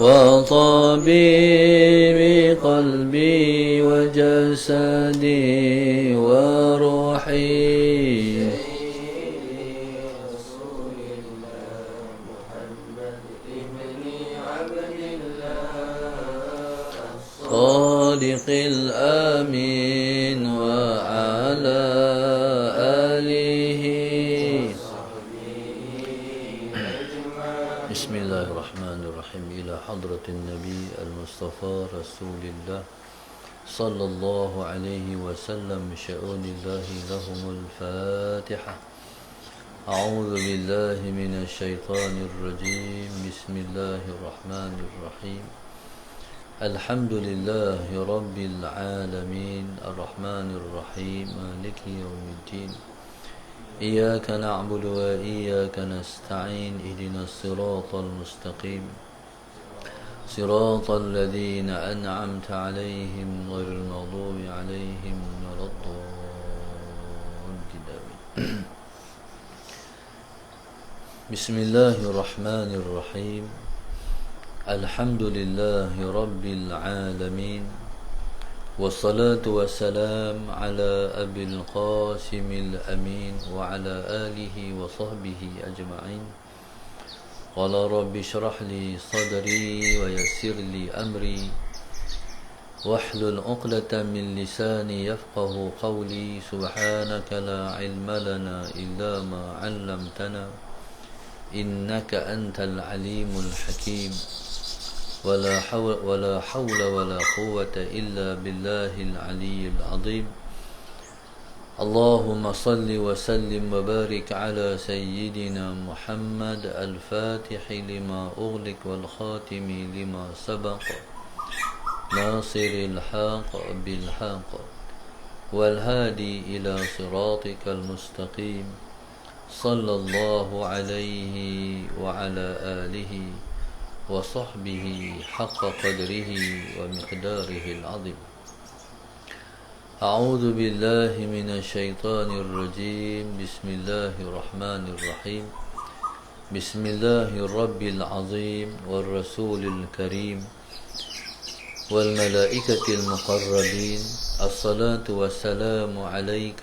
وطبيب قلبي وجسدي وروحي صادق الأمين وعلى آله. بسم الله الرحمن الرحيم. إلى حضرة النبي المصطفى رسول الله صلى الله عليه وسلم شؤون الله لهم الفاتحة. أعوذ بالله من الشيطان الرجيم. بسم الله الرحمن الرحيم. الحمد لله رب العالمين الرحمن الرحيم مالك يوم الدين. إياك نعبد وإياك نستعين. اهدنا الصراط المستقيم صراط الذين أنعمت عليهم غير المغضوب عليهم ولا الضالين. بسم الله الرحمن الرحيم. الحمد لله رب العالمين والصلاة والسلام على أبي القاسم الأمين وعلى آله وصحبه أجمعين. قال رب اشرح لي صدري ويسر لي أمري واحلل عقدة من لساني يفقه قولي. سبحانك لا علم لنا إلا ما علمتنا إنك أنت العليم الحكيم. ولا حول ولا قوة إلا بالله العلي العظيم. اللهم صل وسلم وبارك على سيدنا محمد الفاتح لما أغلق والخاتم لما سبق ناصر الحق بالحق والهادي إلى صراطك المستقيم صلى الله عليه وعلى آله وصحبه حق قدره ومقداره العظيم. أعوذ بالله من الشيطان الرجيم. بسم الله الرحمن الرحيم. بسم الله الرب العظيم والرسول الكريم والملائكة المقربين. الصلاة والسلام عليك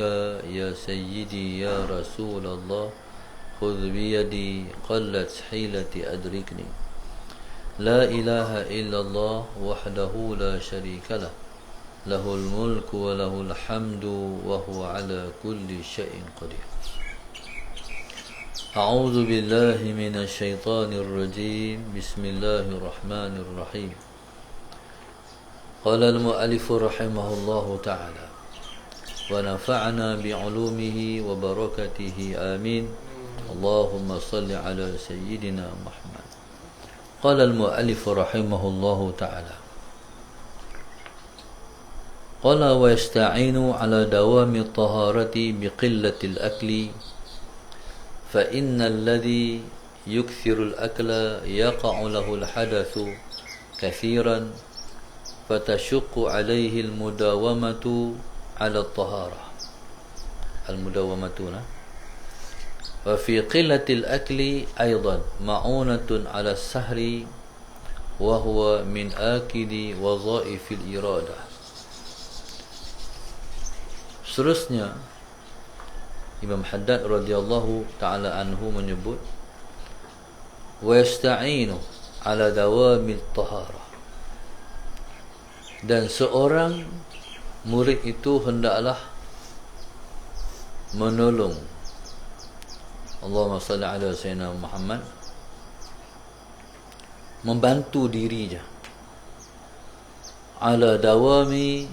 يا سيدي يا رسول الله. خذ بيدي قلت حيلتي أدركني. لا إله إلا الله وحده لا شريك له له الملك وله الحمد وهو على كل شيء قدير. أعوذ بالله من الشيطان الرجيم. بسم الله الرحمن الرحيم. قال المؤلف رحمه الله تعالى ونفعنا بعلومه وبركته آمين. اللهم صل على سيدنا محمد. قال المؤلف رحمه الله تعالى قال ويستعين على دوام الطهارة بقلة الأكل فإن الذي يكثر الأكل يقع له الحدث كثيرا فتشق عليه المداومة على الطهارة. المداومة وفي قلة الأكل أيضا معونة على السهر وهو من آكد وظائف الإرادة. Seterusnya Imam Haddad radhiyallahu ta'ala anhu menyebut wa yasta'inu ala dawamil taharah, dan seorang murid itu hendaklah menolong, Allahumma salli ala sayyidina Muhammad, membantu dirinya ala dawami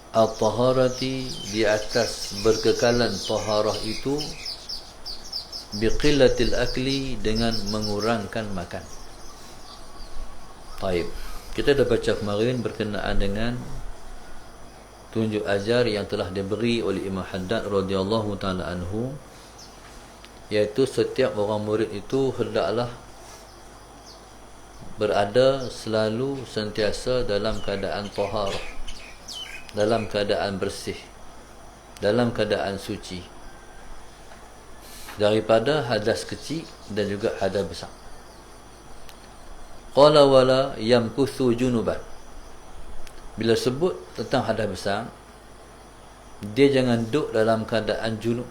at-taharati, di atas berkekalan taharah itu, biqillatil akli, dengan mengurangkan makan. Baik, kita dah baca kemarin berkenaan dengan tunjuk ajar yang telah diberi oleh Imam Haddad radhiyallahu ta'ala anhu, iaitu setiap orang murid itu hendaklah berada selalu sentiasa dalam keadaan taharah, dalam keadaan bersih, dalam keadaan suci daripada hadas kecil dan juga hadas besar. Qala wala yamkuthu junuban. Bila sebut tentang hadas besar, dia jangan duduk dalam keadaan junub.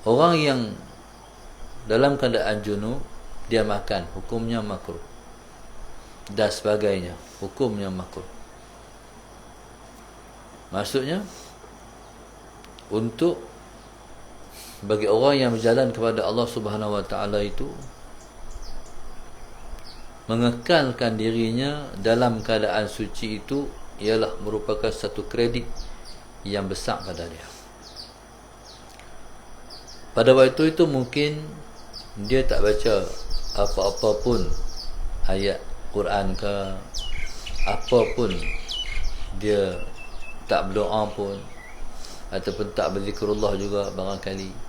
Orang yang dalam keadaan junub, dia makan, hukumnya makruh, dan sebagainya, hukumnya makruh. Maksudnya, untuk bagi orang yang berjalan kepada Allah Subhanahu Wa Taala itu, mengekalkan dirinya dalam keadaan suci itu ialah merupakan satu kredit yang besar pada dia. Pada waktu itu mungkin dia tak baca apa-apa pun ayat Quran ke, apa pun, dia tak berdoa pun, ataupun tak berzikrullah juga barangkali.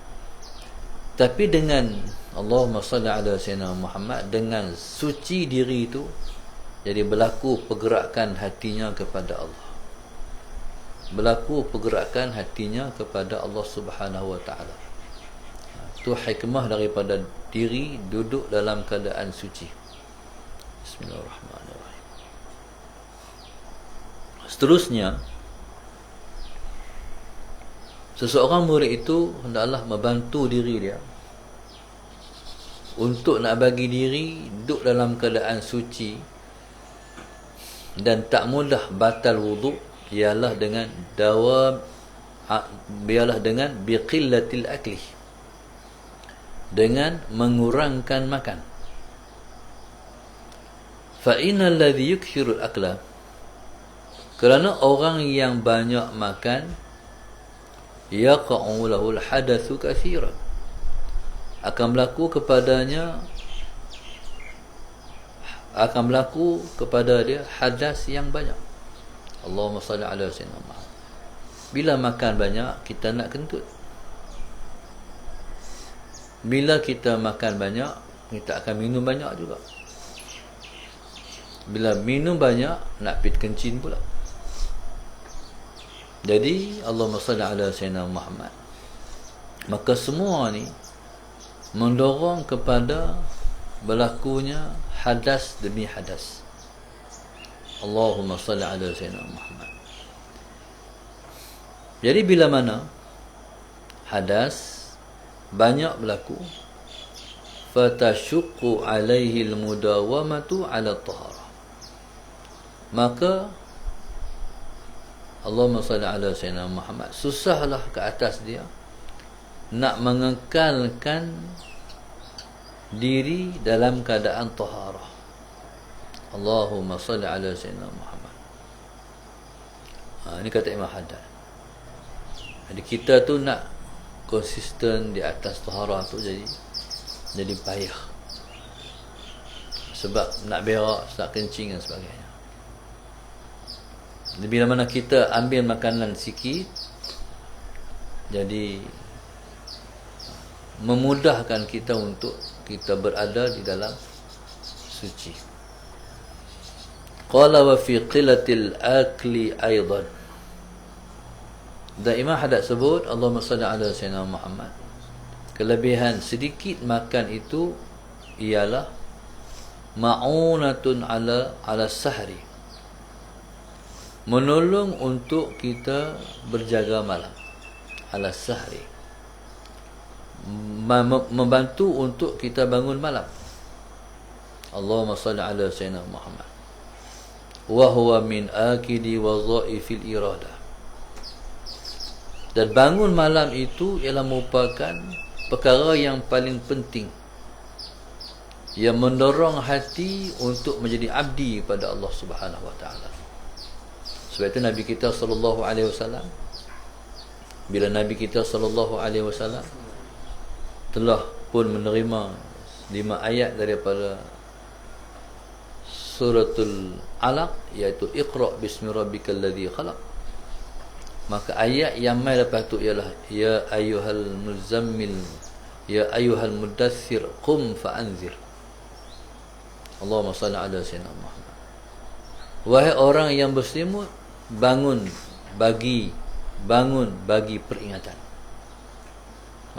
Tapi dengan Allahumma salli ala sayyidina Muhammad, dengan suci diri itu, jadi berlaku pergerakan hatinya kepada Allah. Berlaku pergerakan hatinya kepada Allah Subhanahu Wa Taala. Itu hikmah daripada diri duduk dalam keadaan suci. Bismillahirrahmanirrahim. Seterusnya, seseorang murid itu hendaklah membantu diri dia untuk nak bagi diri duduk dalam keadaan suci dan tak mudah batal wuduk, ialah dengan biqillatil akli, dengan mengurangkan makan. Fa innal ladzi yukthiru al-akla, kerana orang yang banyak makan, yaqa'u lahu al-hadatsu katsiran, akan berlaku kepada dia hadas yang banyak. Allahumma salli ala sayyidina Muhammad. Bila makan banyak, kita nak kentut. Bila kita makan banyak, kita akan minum banyak juga. Bila minum banyak, nak pit kencing pula. Jadi Allahumma salli ala sayyidina Muhammad. Maka semua ni mendorong kepada berlakunya hadas demi hadas. Allahumma salli ala sayyidina Muhammad. Jadi bila mana hadas banyak berlaku, fatashuqqu alaihi almudawamatu ala taharah, maka Allahumma salli ala sayyidina Muhammad, susahlah ke atas dia nak mengekalkan diri dalam keadaan taharah. Allahumma salli ala sayyidina Muhammad. Ini kata Imam Haddad. Jadi kita tu nak konsisten di atas taharah tu jadi payah. Sebab nak berak, nak kencing dan sebagainya. Jadi bila mana kita ambil makanan sikit, jadi memudahkan kita untuk kita berada di dalam suci. Qala wa fi qillatil akli aidan. Dan Imam Haddad sebut, Allahumma salli ala sayyidina Muhammad, kelebihan sedikit makan itu ialah ma'unatun ala sahri, menolong untuk kita berjaga malam. Ala sahri, membantu untuk kita bangun malam. Allahumma salli ala sayyidina Muhammad. Wa huwa min akidi wadhaifil iradah. Dan bangun malam itu ialah merupakan perkara yang paling penting, yang mendorong hati untuk menjadi abdi pada Allah Subhanahu Wa Taala. Sebab itu Nabi kita sallallahu alaihi wasallam, bila Nabi kita sallallahu alaihi wasallam telah pun menerima 5 ayat daripada suratul Alaq, iaitu Iqra bismi rabbikal ladzi khalaq, maka ayat yang mai lepas tu ialah ya ayyuhal muzammil, ya ayyuhal mudaththir qum fa'anzir. Allahumma salli ala sayyidina Muhammad. Wahai orang yang berselimut, bangun bagi peringatan.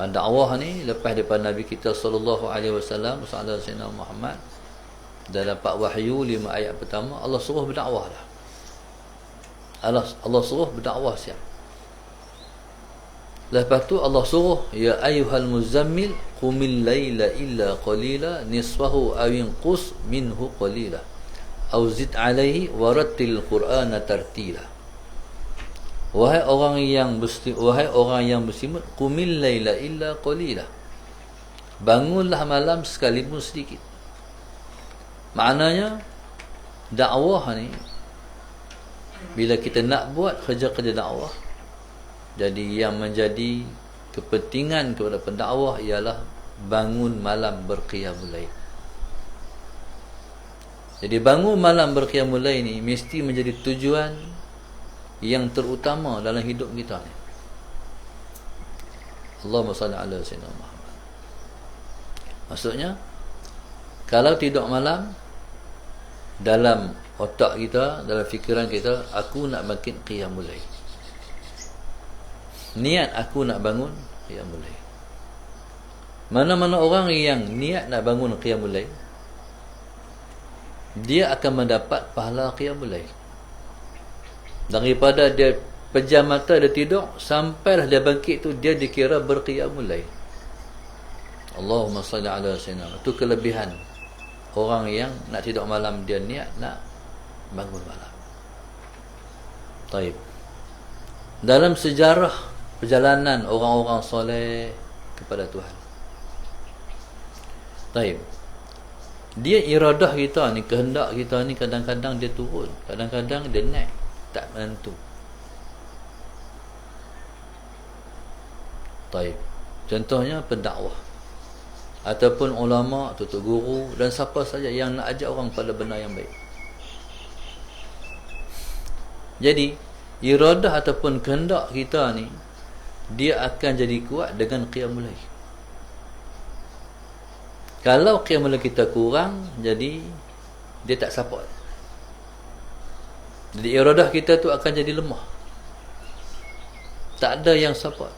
Dakwah ni lepas daripada Nabi kita sallallahu alaihi wasallam Sayyidina Muhammad dah dapat wahyu 5 ayat pertama, Allah suruh berdakwah dah. Allah suruh berdakwah siap. Lepas tu Allah suruh, ya ayyuhal muzammil qumil laila illa qalila nisfahu aw inqus minhu qalila aw zid alaihi warattil qur'ana tartila. Wahai orang yang bersimut, qumil laila illa qalila, bangunlah malam sekalipun sedikit. Maknanya dakwah ni, bila kita nak buat kerja-kerja dakwah, jadi yang menjadi kepentingan kepada pendakwah ialah bangun malam berqiyamul lail. Jadi bangun malam berqiyamul lail ni mesti menjadi tujuan yang terutama dalam hidup kita ni. Allahumma salli ala sayyidina Muhammad. Maksudnya, kalau tidur malam, dalam otak kita, dalam fikiran kita, aku nak bangkit qiyamul lail. Niat aku nak bangun qiyamul lail. Mana-mana orang yang niat nak bangun qiyamul lail, dia akan mendapat pahala qiyamul lail. Daripada dia pejam mata, dia tidur, sampailah dia bangkit tu, dia dikira berqiyamul lail. Allahumma salli ala sayyidina. Itu kelebihan orang yang nak tidur malam, dia niat nak bangun malam. Taib. Dalam sejarah perjalanan orang-orang soleh kepada Tuhan, taib, dia iradah kita ni, kehendak kita ni, kadang-kadang dia turun, kadang-kadang dia naik, tak menentu. Taib. Contohnya pendakwah ataupun ulama, tutup guru dan siapa saja yang nak ajak orang pada benda yang baik. Jadi iradah ataupun kehendak kita ni, dia akan jadi kuat dengan qiyamul lail. Kalau qiyamul lail kita kurang, jadi dia tak support. Jadi iradah kita tu akan jadi lemah, tak ada yang support.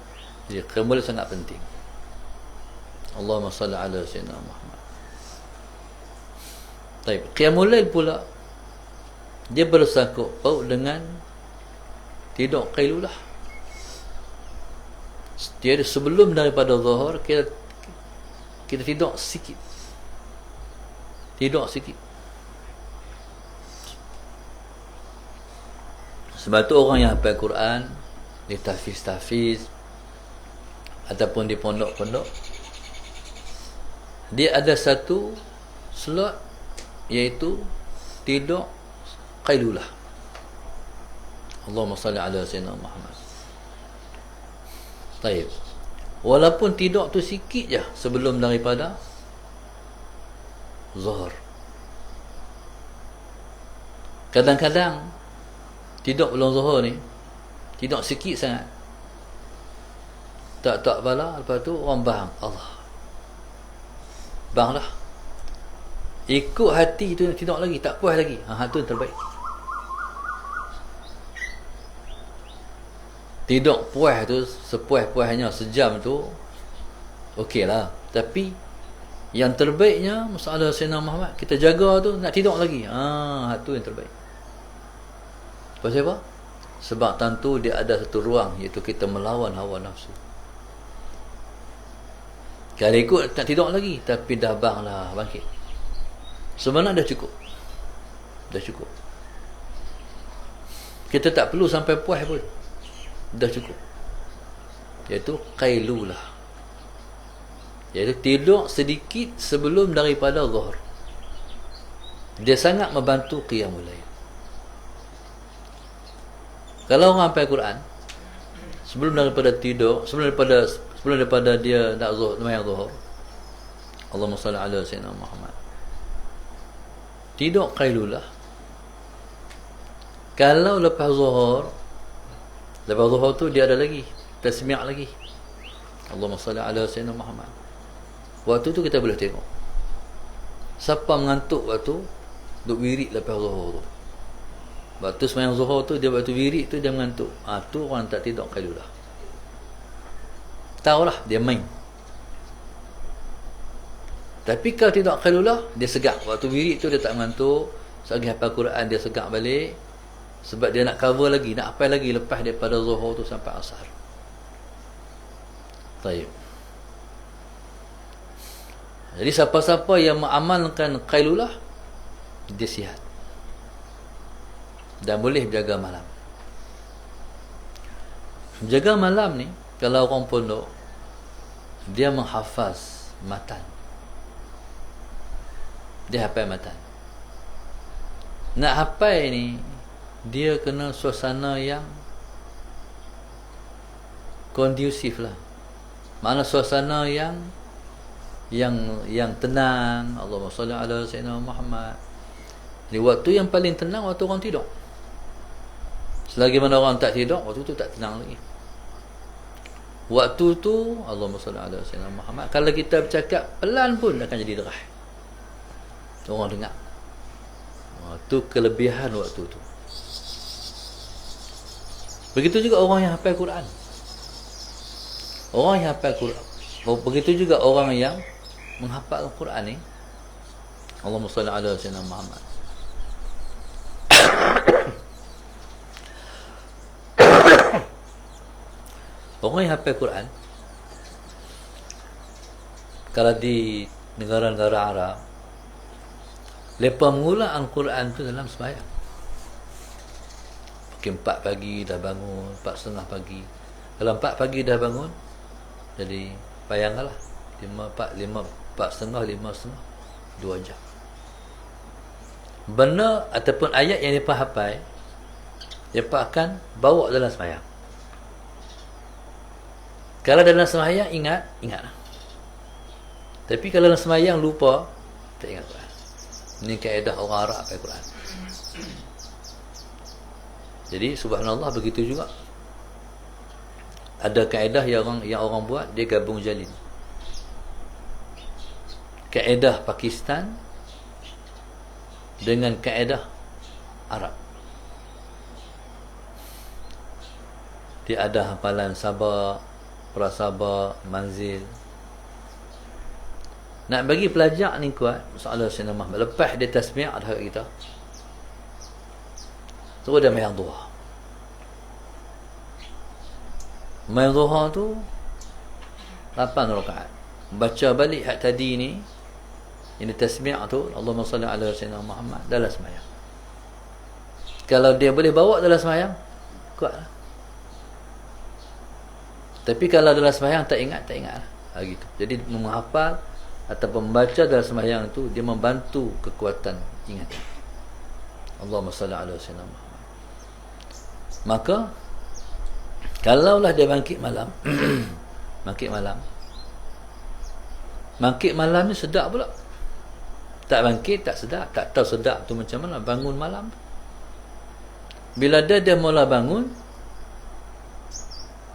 Jadi qiyamul lail sangat penting. Allahumma salli ala sayyidina Muhammad. Baik, qiyamul lail pula dia bersangkut paut dengan tidur qailulah. Dia sebelum daripada zuhur, kita tidur sikit. Tidur sikit. Sebab tu orang yang hafal Quran, di tahfiz ataupun di pondok-pondok, dia ada satu slot, iaitu tidur qailulah. Allahumma salli ala sayyidina Muhammad. Baik. Walaupun tidur tu sikit je sebelum daripada zuhur. Kadang-kadang tidur belum zuhur ni, tidur sikit sangat, tak bala. Lepas tu orang bang, Allah, bang dah, ikut hati tu, tidur lagi, tak puas lagi. Tu yang terbaik. Tidur puas tu, sepuas-puasnya sejam tu, okey lah. Tapi yang terbaiknya, masalah Sayyidina Muhammad, kita jaga tu, nak tidur lagi. Tu yang terbaik. Pasal apa? Sebab tentu dia ada satu ruang, iaitu kita melawan hawa nafsu. Kalau ikut tak tidur lagi, tapi dah bang lah, bangkit. Sebenarnya dah cukup. Dah cukup. Kita tak perlu sampai puas pun, dah cukup. Iaitu qailulah, iaitu tidur sedikit sebelum daripada zuhur. Dia sangat membantu qiyamul lail. Kalau orang hafal Quran, sebelum daripada tidur, sebelum daripada dia nak sembahyang zuhur, Allahumma salli ala sayyidina Muhammad, tidur qailulah. Kalau lepas zuhur tu dia ada lagi tasmi' lagi, Allahumma salli ala sayyidina Muhammad, waktu tu kita boleh tengok siapa mengantuk waktu duk wirid lepas zuhur tu. Waktu sembahyang zuhur tu, dia waktu wirid tu dia mengantuk. Tu orang tak tidur qailulah. tahulah dia main. Tapi kalau tidak qailulah, dia segak. Waktu wirid tu dia tak mengantuk. Selagi hafal Quran dia segak balik. Sebab dia nak cover lagi, nak hafal lagi lepas daripada zuhur tu sampai asar. Baik. Jadi siapa-siapa yang mengamalkan qailulah, dia sihat. Dan boleh berjaga malam. Jaga malam ni, kalau orang pondok, dia menghafaz matan. Dia hafal matan. Nak hafal ni, dia kena suasana yang kondusif lah. Mana suasana yang tenang. Allahumma salli ala sayyidina Muhammad. Di waktu yang paling tenang, waktu orang tidur. Selagi mana orang tak tidur, waktu tu tak tenang lagi. Waktu tu Allahumma salli ala sayyidina Muhammad. Kalau kita bercakap pelan pun akan jadi derah. Orang dengar. Itu kelebihan waktu tu. Begitu juga orang yang hafal Quran. Orang yang hafal Quran. Begitu juga orang yang menghafal Al-Quran ni. Allahumma salli ala sayyidina Muhammad. Orang yang hafal Quran, kalau di negara-negara Arab, lepas mula Al-Quran tu dalam sembahyang. Mungkin 4 pagi dah bangun, 4:30 pagi. Kalau 4 pagi dah bangun, jadi bayangkanlah 4:30, 2 jam. Benda ataupun ayat yang mereka hafal, mereka akan bawa dalam sembahyang. Kalau dalam sembahyang ingatlah. Tapi kalau dalam sembahyang lupa, tak ingat Quran. Ini kaedah orang Arab hafal Quran. Jadi subhanallah, begitu juga. Ada kaedah yang orang buat, dia gabung jalin. Kaedah Pakistan dengan kaedah Arab. Dia ada hafalan sabak, prasabak, manzil. Nak bagi pelajar ni kuat, masalah Sayyidina Muhammad, lepas dia tasbih ada hak kita, terus dia main duha. Main duha tu 8 rakaat. Baca balik hak tadi ni, ini tasbih tu, Allahumma salli ala sayyidina Muhammad, dalam sembahyang. Kalau dia boleh bawa dalam sembahyang, kuatlah. Tapi kalau dalam sembahyang tak ingat lah. Gitu. Jadi menghafal ataupun membaca dalam sembahyang itu, dia membantu kekuatan ingatan. Allahumma salli ala sayyidina Muhammad. Maka kalaulah dia bangkit malam bangkit malam ni sedap pula. Tak bangkit tak sedap, tak tahu sedap tu macam mana bangun malam. Bila dia mula bangun,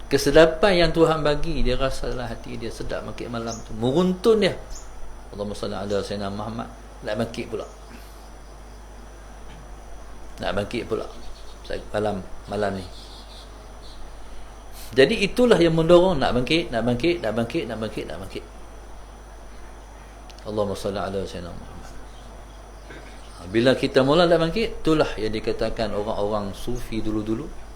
kesedapan yang Tuhan bagi, dia rasa dalam hati dia sedap bangkit malam tu. Meruntun dia, Allahumma salli ala sayyidina Muhammad, nak bangkit pula. Malam ni. Jadi itulah yang mendorong nak bangkit. Allahumma salli ala sayyidina Muhammad. Bila kita mula nak bangkit, itulah yang dikatakan orang-orang sufi dulu-dulu.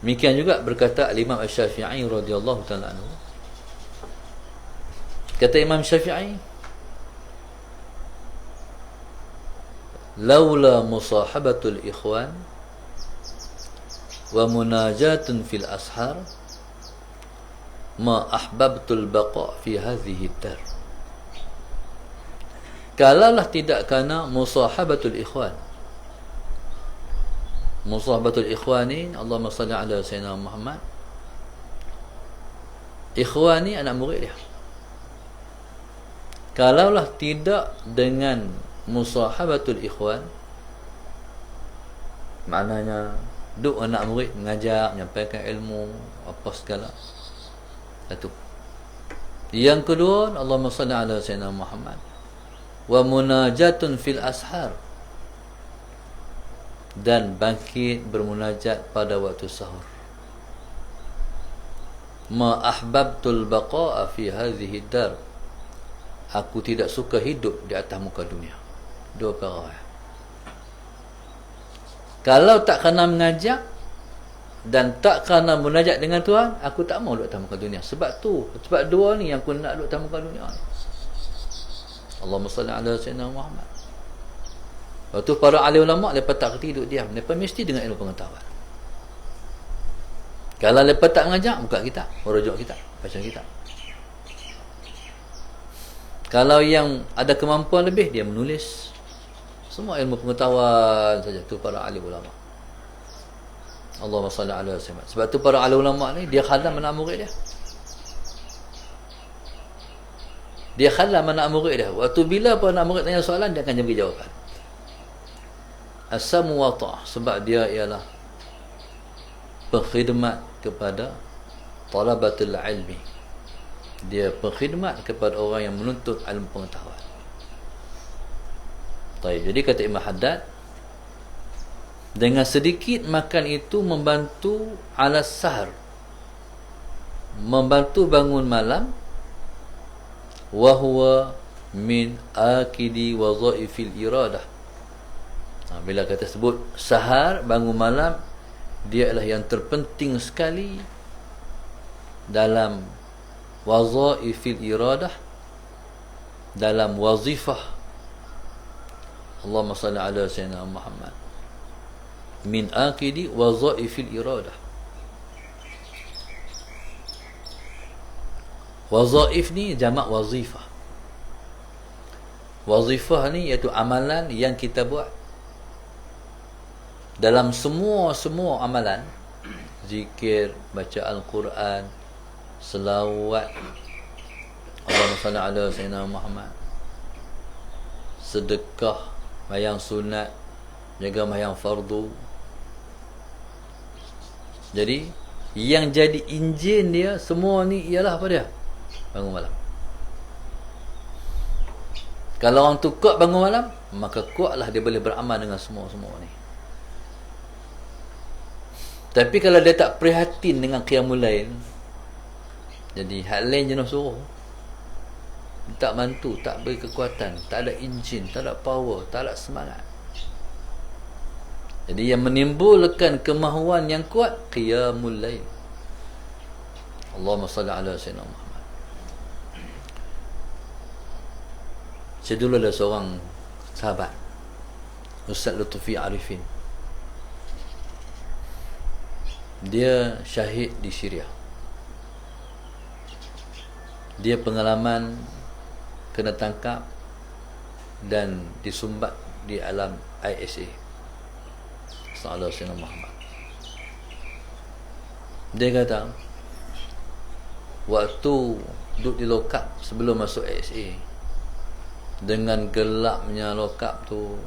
Demikian juga berkata Imam Syafi'i radhiyallahu ta'ala anhu. Kata Imam Syafi'i, laula musahabatul ikhwan wa munajatun fil ashar ma ahbabtul baqa fi hadhihi dar. Kalaulah tidak kerana musahabatul ikhwan. Musahabatul ikhwan ni, Allahumma salli ala sayyidina Muhammad. Ikhwan ni anak murid dia. Kalaulah tidak dengan musahabatul ikhwan, maknanya duk anak murid mengajar, menyampaikan ilmu, apa segala. Satu. Yang kedua, Allahumma salli ala sayyidina Muhammad. Wa munajatun fil ashar, dan bangkit bermunajat pada waktu sahur. ma ahbabtul baqa'a fi hadhihi dar, aku tidak suka hidup di atas muka dunia. Dua perkara. Kalau tak kerana mengajak dan tak kerana munajat dengan Tuhan, aku tak mau duduk atas muka dunia. Sebab dua ni yang aku nak duduk atas muka dunia ni. Allahumma salli ala sayyidina Muhammad. Waktu para alim ulama, mereka tak kerti duduk diam. Mereka mesti dengan ilmu pengetahuan. Kalau mereka tak mengajak, buka kitab, merujuk kitab, baca kitab. Kalau yang ada kemampuan lebih, dia menulis. Semua ilmu pengetahuan saja. Itu para alim ulama. Allahumma salli ala sayyidina. Sebab tu para alim ulama ni, dia khalam anak murid dia. Dia khalam anak murid dia. Waktu bila pun anak murid tanya soalan, dia akan beri jawapan. As-samu wa ta'ah. Sebab dia ialah pengkhidmat kepada talabatul ilmi. Dia pengkhidmat kepada orang yang menuntut ilmu pengetahuan. Jadi kata Imam Haddad, dengan sedikit makan itu membantu ala sahar, membantu bangun malam, wa huwa min akidi wazaifil iradah. Bila kata sebut sahar, bangun malam, dia adalah yang terpenting sekali dalam wazaifil iradah, dalam wazifah. Allahumma salli ala sayyidina Muhammad. Min akidi wazaifil iradah. Wazaif ni jamak wazifah. Wazifah ni iaitu amalan yang kita buat. Dalam semua amalan, zikir, baca Al-Quran, selawat, Allahumma salli ala sayyidina Muhammad, sedekah, mayang sunat, jaga mayang fardu. Jadi yang jadi enjin dia semua ni ialah apa dia? Bangun malam. Kalau orang tu kuat bangun malam, maka kuatlah dia boleh beramal dengan semua ni. Tapi kalau dia tak prihatin dengan qiyamul lail, jadi hal lain jenis suruh, tak bantu, tak beri kekuatan, tak ada enjin, tak ada power, tak ada semangat. Jadi yang menimbulkan kemahuan yang kuat, qiyamul lail. Allahumma salli ala sayyidina Muhammad. Saya dulu ada seorang sahabat, Ustaz Lutfi Arifin. Dia syahid di Syria. Dia pengalaman kena tangkap dan disumbat di alam ISA. Sallallahu alaihi wasallam. Dia kata waktu duduk di lokap sebelum masuk ISA, dengan gelapnya lokap tu,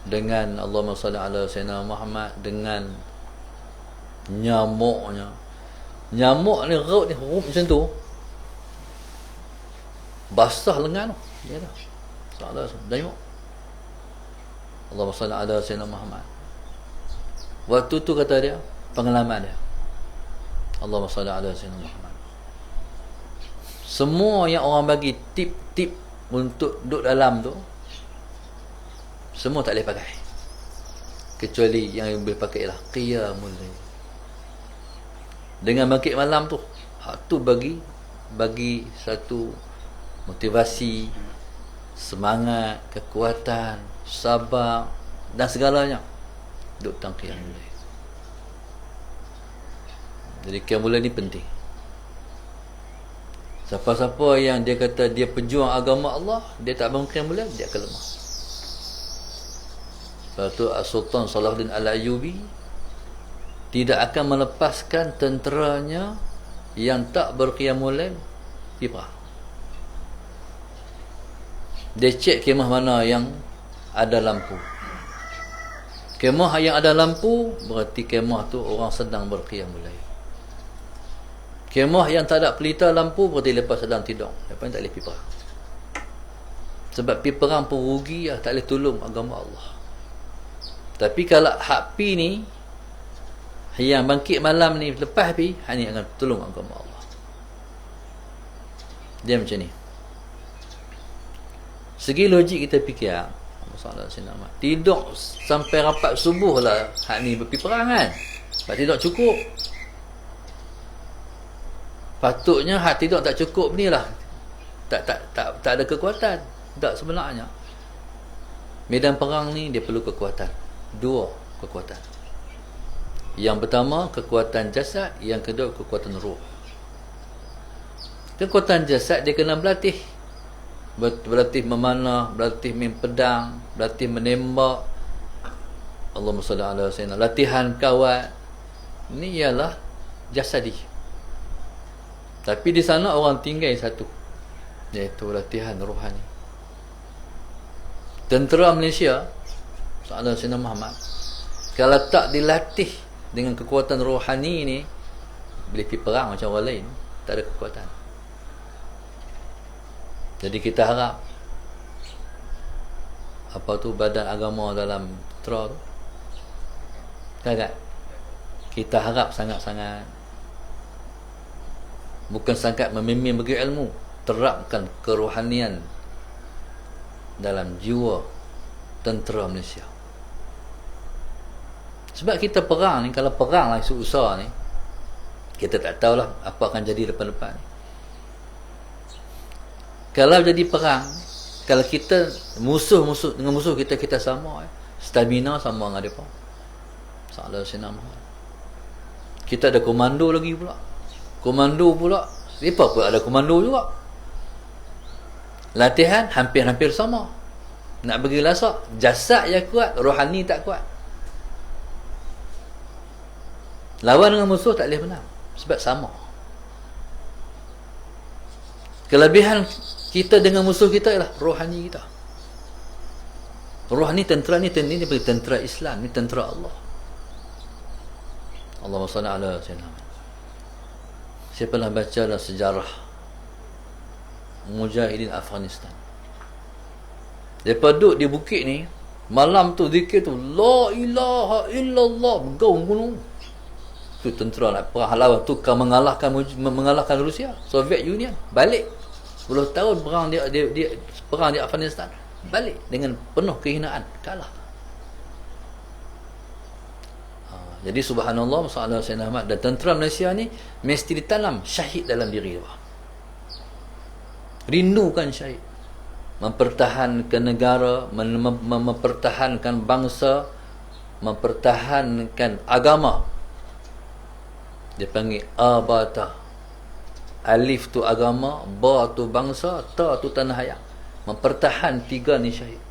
dengan Allahumma salli ala sayyidina Muhammad, dengan nyamuk ni raut ni hurup macam tu, basah lengan tu dia dah salah nyamuk. Allahumma salli ala sayyidina Muhammad. Waktu tu kata dia, pengalaman dia, Allahumma salli ala sayyidina Muhammad. Semua yang orang bagi tip-tip untuk duduk dalam tu, semua tak boleh pakai, kecuali yang boleh pakai ialah qiyamul lail. Dengan bangkit malam tu, tu bagi satu motivasi, semangat, kekuatan, sabar dan segalanya duduk dalam qiyamul lail. Jadi qiyamul lail ni penting. Siapa-siapa yang dia kata dia pejuang agama Allah, dia tak bangun qiyamul lail, dia akan lemah. Sebab tu Sultan Salahuddin Al-Ayyubi tidak akan melepaskan tenteranya yang tak berqiyamul lail pergi perang. Dia cek kemah mana yang ada lampu. Kemah yang ada lampu, berarti kemah tu orang sedang berqiyamul lail. Kemah yang tak ada pelita lampu, berarti lepas sedang tidur. Lepas ni tak boleh pergi perang. Sebab pergi perang pun rugi lah, tak boleh tolong agama Allah. Tapi kalau hak pi ni, Yang bangkit malam ni lepas pi, hang ni akan tolong agama Allah. Dia macam ni. Segi logik kita fikir, masalah sinar mat. Tidur sampai rapat subuh lah hak ni pergi perang kan. Hak tidur cukup. Patutnya hak tidur tak cukup ni lah. Tak ada kekuatan. Tak sebenarnya. Medan perang ni dia perlu kekuatan. Dua kekuatan. Yang pertama kekuatan jasad, yang kedua kekuatan roh. Kekuatan jasad dia kena berlatih. Berlatih memanah, berlatih main pedang, berlatih menembak. Allahumma salli ala sayyidina. Latihan kawat. Ini ialah jasadi. Tapi di sana orang tinggal satu, iaitu latihan rohani. Tentera Malaysia, Saudara Sayyidina Muhammad, kalau tak dilatih dengan kekuatan rohani ni, boleh pergi perang macam orang lain, tak ada kekuatan. Jadi kita harap apa tu badan agama dalam tentera tu, kan? Kita harap sangat-sangat, bukan sangat memiming bagi ilmu, terapkan kerohanian dalam jiwa tentera Malaysia. Sebab kita perang ni, kalau perang lah susah ni, kita tak tahulah apa akan jadi depan-depan ni. Kalau jadi perang, kalau kita musuh-musuh dengan musuh kita sama, stamina sama dengan mereka. Salah senam. Kita ada komando lagi pula. Komando pula, mereka pun ada komando juga. Latihan hampir-hampir sama. Nak bagi lasak, jasad yang kuat, rohani tak kuat. Lawan dengan musuh tak boleh menang, sebab sama. Kelebihan kita dengan musuh kita ialah rohani kita. Rohani tentera ni tentera Islam, ni tentera Allah. Allahumma salli ala sayyidina. Saya pernah baca dalam sejarah Mujahidin Afghanistan. Mereka duduk di bukit ni, malam tu zikir tu, La ilaha illallah, bergaung gunung. Tu tentera nak perang lawan tu kan mengalahkan Rusia, Soviet Union. Balik 10 tahun perang dia perang di Afghanistan, balik dengan penuh kehinaan, kalah. Jadi subhanallah, masalah Sayyidina Ahmad dan tentera Malaysia ni mesti ditanam syahid dalam diri dia. Rindukan syahid, mempertahankan negara, mempertahankan bangsa, mempertahankan agama. Dia panggil abata. Alif tu agama, ba tu bangsa, ta tu tanah air. Mempertahan tiga ni syahid.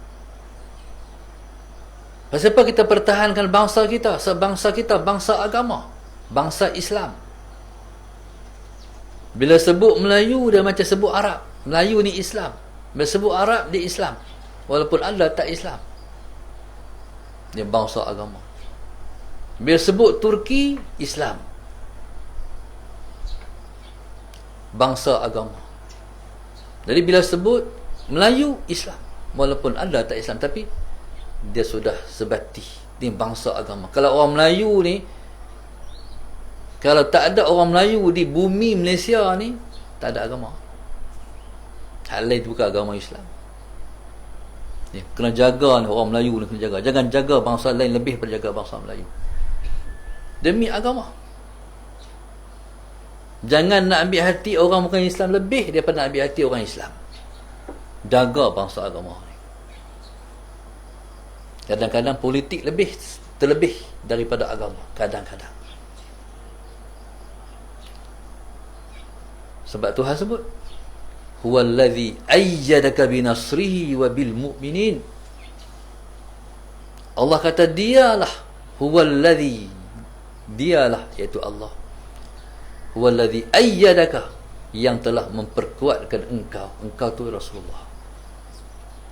Pasal apa kita pertahankan bangsa kita? Sebangsa kita bangsa agama, bangsa Islam. Bila sebut Melayu dia macam sebut Arab. Melayu ni Islam, bila sebut Arab dia Islam, walaupun anda tak Islam. Dia bangsa agama. Bila sebut Turki, Islam, bangsa agama. Jadi bila sebut Melayu, Islam, walaupun anda tak Islam, tapi dia sudah sebati, dia bangsa agama. Kalau orang Melayu ni, kalau tak ada orang Melayu di bumi Malaysia ni, tak ada agama. Hal lain bukan agama Islam. Ya, kena jaga ni, orang Melayu ni kena jaga. Jangan jaga bangsa lain lebih daripada jaga bangsa Melayu. Demi agama. Jangan nak ambil hati orang bukan Islam lebih daripada nak ambil hati orang Islam. Jaga bangsa agama ni. Kadang-kadang politik terlebih daripada agama. Kadang-kadang. Sebab Tuhan sebut, huwallazi ayyadaka binasrihi wa bil mu'minin. Allah kata dialah, huwallazi, dialah iaitu Allah, huwallazi ayyadaka, yang telah memperkuatkan engkau tu Rasulullah,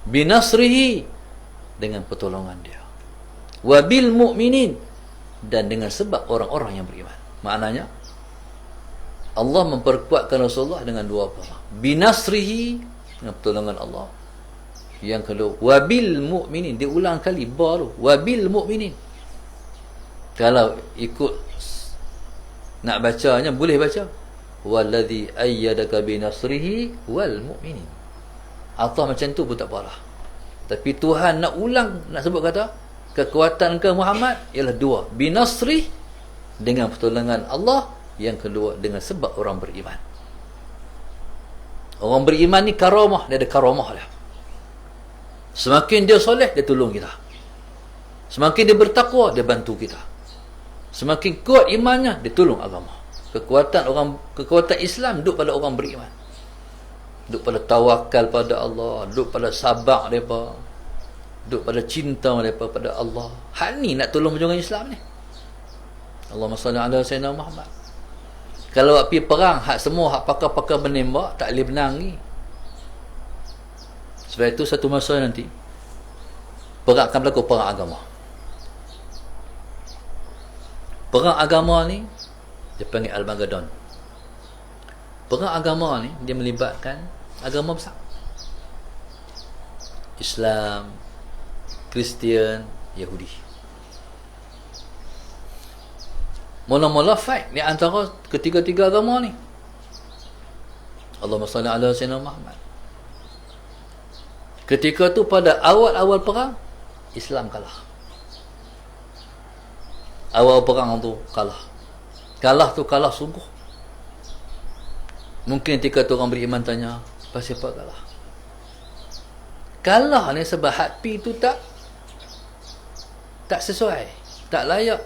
binasrihi, dengan pertolongan dia, wa bil mu'minin, dan dengan sebab orang-orang yang beriman. Maknanya Allah memperkuatkan Rasulullah dengan dua perkara. Binasrihi, dengan pertolongan Allah. Yang kedua, wabil mu'minin. Dia ulang kali ba tu, wabil mu'minin, Kalau ikut nak bacanya, boleh baca wallazi ayyadaka binasrihi wal mu'minin. Allah macam tu pun tak apalah. Tapi Tuhan nak ulang, nak sebut kata kekuatan ke Muhammad ialah dua, binasri dengan pertolongan Allah, yang kedua dengan sebab orang beriman. Orang beriman ni karamah, dia ada karamah dia. Semakin dia soleh, dia tolong kita. Semakin dia bertakwa, dia bantu kita. Semakin kuat imannya, dia tolong agama. Kekuatan Islam duduk pada orang beriman. Duduk pada tawakal pada Allah, duduk pada sabar mereka, duduk pada cinta mereka pada Allah. Hal ni nak tolong perjuangan Islam ni. Allahumma salli ala sayyidina Muhammad. Kalau pergi perang, hak semua hak pakar-pakar menembak, tak boleh menang ni. Sebab itu satu masa nanti perang akan berlaku, perang agama. Perang agama ni dia panggil Al-Maghaddon. Perang agama ni dia melibatkan agama besar. Islam, Kristian, Yahudi. Mula-mula fight di antara ketiga-tiga agama ni. Allahumma salli ala sayyidina Muhammad. Ketika tu pada awal-awal perang, Islam kalah. Awal perang tu kalah. Kalah tu kalah sungguh. Mungkin ketika tu orang beriman tanya, pasal apa kalah? Kalah ni sebab hati tu tak sesuai, tak layak.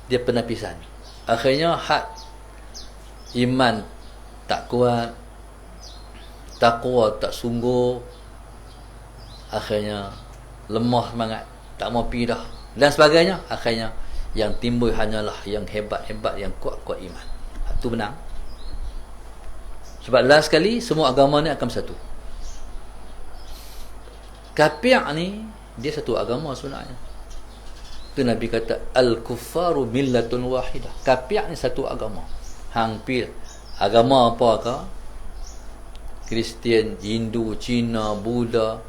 Dia penapisan. Akhirnya hak iman tak kuat, takwa tak sungguh, akhirnya lemah semangat, tak mau pergi dah dan sebagainya. Akhirnya yang timbul hanyalah yang hebat-hebat, yang kuat-kuat iman. Itu menang. Sebab last sekali semua agama ni akan bersatu. Kafir ni dia satu agama sebenarnya. Itu Nabi kata al-kuffaru millatun wahidah. Kafir ni satu agama. Hampir agama apakah? Kristian, Hindu, Cina, Buddha,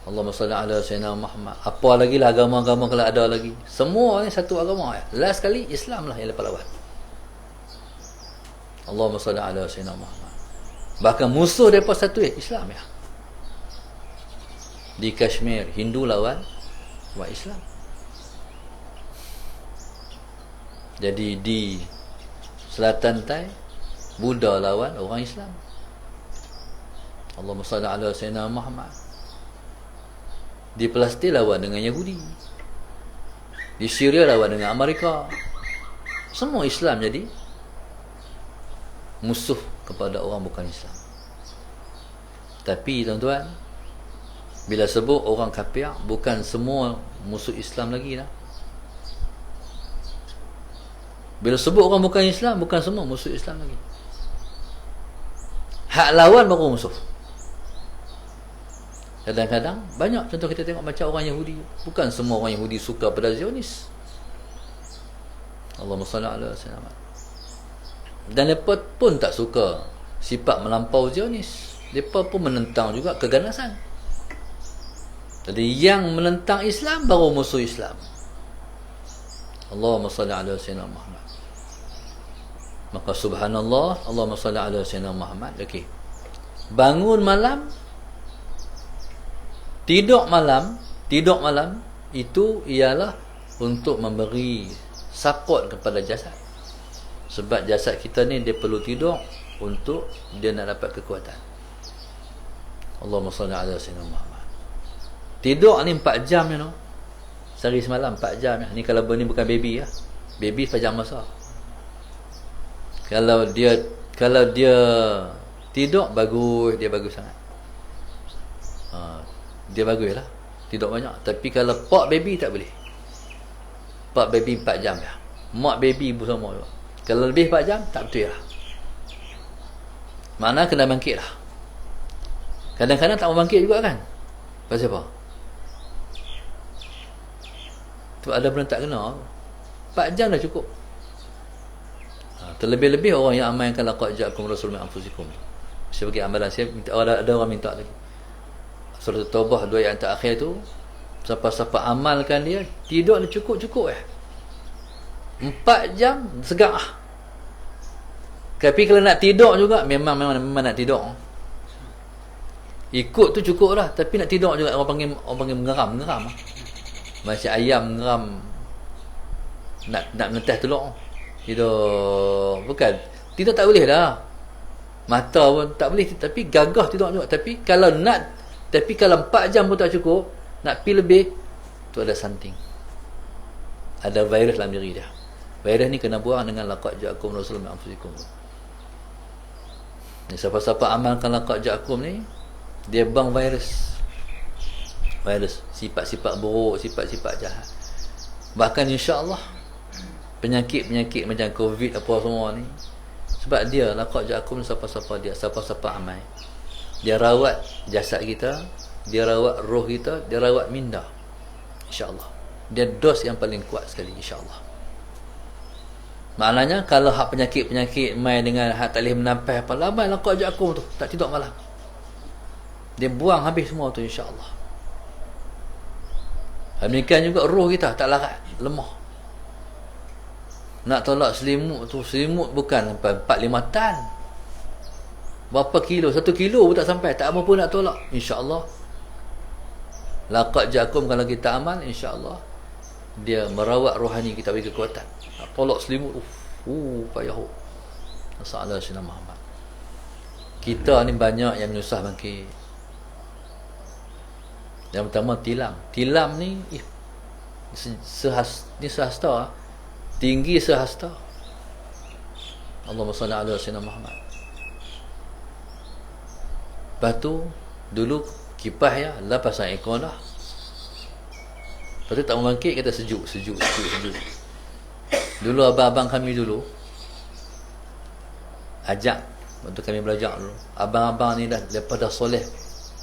Allahumma salli ala sayyidina Muhammad. Apa lagi lah agama-agama kalau ada lagi. Semua ni satu agama. Last sekali Islam lah yang lepas lawan. Allahumma salli ala sayyidina Muhammad. Bahkan musuh mereka satu Islam ya. Di Kashmir Hindu lawan Islam. Jadi di selatan Thai Buddha lawan orang Islam. Allahumma salli ala sayyidina Muhammad. Di Palestin lawan dengan Yahudi. Di Syria lawan dengan Amerika. Semua Islam jadi musuh kepada orang bukan Islam. Tapi tuan-tuan, bila sebut orang kafir, bukan semua musuh Islam lagi dah. Bila sebut orang bukan Islam, bukan semua musuh Islam lagi. Hak lawan baru musuh. Kadang-kadang banyak contoh kita tengok macam orang Yahudi. Bukan semua orang Yahudi suka pada Zionis. Allahumma salli ala sayyidina. Dan mereka pun tak suka sifat melampau Zionis. Mereka pun menentang juga keganasan. Jadi yang menentang Islam baru musuh Islam. Allahumma salli ala sayyidina Muhammad. Maka subhanallah, Allahumma salli ala sayyidina Muhammad. Okey. Bangun malam, tidur malam itu ialah untuk memberi support kepada jasad. Sebab jasad kita ni dia perlu tidur untuk dia nak dapat kekuatan. Allahumma salli ala sayyidina Muhammad. Tidur ni 4 jam you know. Sehari semalam 4 jam ya. Ni kalau ni bukan baby ya. Baby 4 jam masa. Kalau dia tidur bagus, dia bagus sangat. Dia bagus lah, tidur banyak. Tapi kalau pak baby tak boleh. Pak baby 4 jam ya. Mak baby pun sama juga. Kalau lebih 4 jam tak betul lah. Mana kena bangkit lah. Kadang-kadang tak mau bangkit juga kan. Pasal apa? Tu ada benda tak kena. 4 jam dah cukup. Terlebih-lebih orang yang amalkan laqad ja'akum rasulun min anfusikum. Sebagai amalan saya minta, ada orang minta lagi. Surah Taubah 2 ayat terakhir tu, Siapa-siapa amalkan dia, tidur dia cukup-cukup 4 jam segak Tapi kalau nak tidur juga memang nak tidur. Ikut tu cukup lah, tapi nak tidur juga orang panggil mengeram. Macam ayam mengeram nak ngetas telur. Tidur bukan. Tidur tak boleh dah. Mata pun tak boleh, tapi gagah tidur juga. Tapi kalau 4 jam pun tak cukup, nak pi lebih, tu ada something. Ada virus dalam diri dia. Virus ni kena buang dengan laqad ja'akum rasulun min anfusikum. Ni siapa-siapa amalkan laqad ja'akum ni, dia bang virus, sifat-sifat buruk, sifat-sifat jahat. Bahkan insya-Allah penyakit-penyakit macam COVID apa semua ni, sebab dia laqad ja'akum, siapa-siapa amal, dia rawat jasad kita, dia rawat roh kita, dia rawat minda, insya-Allah. Dia dos yang paling kuat sekali, insya-Allah. Maknanya kalau hak penyakit-penyakit mai dengan hak tak boleh menampai apa lama laqad ja'akum tu, tak tidur malam, dia buang habis semua tu, insya-Allah. Demikian juga roh kita tak larat, lemah. Nak tolak selimut tu, selimut bukan sampai 4-5 tan. Berapa kilo? 1 kilo pun tak sampai, tak apa pun nak tolak, insya-Allah. Laqad ja'akum, kalau kita amal, insya-Allah dia merawat rohani kita, bagi kekuatan. Nak tolak selimut, payah. Masalah Sayyidina Muhammad. Kita ni banyak yang menyusah bangkit. Yang pertama tilam ni sehasta, tinggi sehasta. Allahumma salli ala Sayyidina Muhammad. Lepas tu dulu kipas ya lah pasang aircon dah. Lepas tu tak mau bangkit, kata sejuk. Dulu abang-abang kami dulu ajak, waktu kami belajar dulu, abang-abang ni lepas dah soleh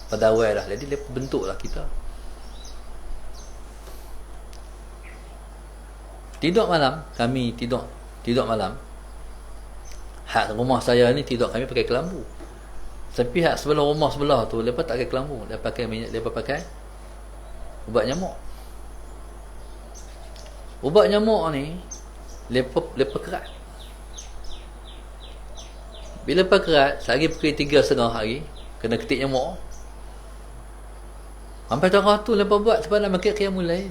pada awal dah, jadi lepas bentuklah kita. Tidur malam, kami tidur malam. Hak rumah saya ni tidur kami pakai kelambu. Tapi hak sebelah rumah sebelah tu lepas tak pakai kelambu, dia pakai minyak, dia pakai ubat nyamuk. Ubat nyamuk ni lepas kerat. Bila lepas kerat, lagi pukul 3.30 hari, kena ketik nyamuk. Sampai tarah tu lepas buat sebab nak makan qiyamul lail.